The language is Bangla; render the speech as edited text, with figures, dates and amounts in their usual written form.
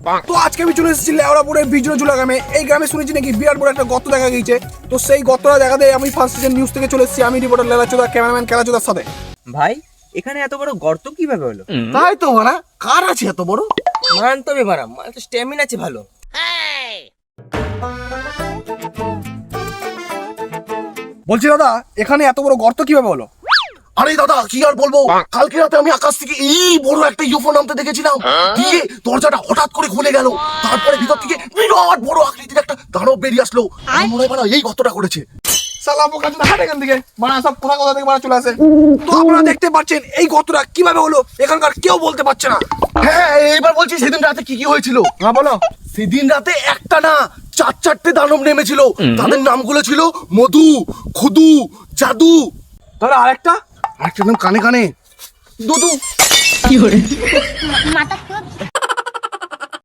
তো আজকে আমি চলে এসেছি লেওড়াপুরের বিজয়জুলা গ্রামে। এই গ্রামে শুনেছি নাকি বিরাট বড় একটা গর্ত দেখা গিয়েছে। তো সেই গর্তটা দেখাতে আমি ফার্স্ট সিজন নিউজ থেকে চলে এসেছি। আমি রিপোর্টার লেলাচোদা, ক্যামেরাম্যান কেলাচোদার সাথে। ভাই এখানে এত বড় গর্ত কিভাবে হলো? তাই তো মানা, কার আছে এত বড়? মান তবে বাড়াম, মানে তো স্ট্যামিনা আছে ভালো। বলছি দাদা, এখানে এত বড় গর্ত কিভাবে হলো? আরে দাদা কি আর বলবো, কালকে রাতে আমি আকাশ থেকে এই বড় একটা ইউএফও নামতে দেখেছিলাম। দিয়ে দরজাটা হঠাৎ করে খুলে গেল, তারপরে ভিতর থেকে বিরাট বড় আকৃতির একটা দানব বেরিয়ে আসলো। আমার মনে হয় মানা এই গর্তটা করেছে। সালা বোকা চোদা, হাট এখান থেকে। মানা সব কোথা থেকে মানা চলে আসে। তো আপনারা দেখতে পাচ্ছেন এই গর্তটা কিভাবে হলো, এখানকার কেউ বলতে পারছে না। হ্যাঁ এবার বলছি সেদিন রাতে কি কি হয়েছিল। হ্যাঁ বলো। সেদিন রাতে একটা না চারটে দানব নেমেছিল। তাদের নামগুলো ছিল মধু, খুদু, জাদু, তাহলে আরেকটা? আরেকটা নাম কানে কানে, দুদু। মাথা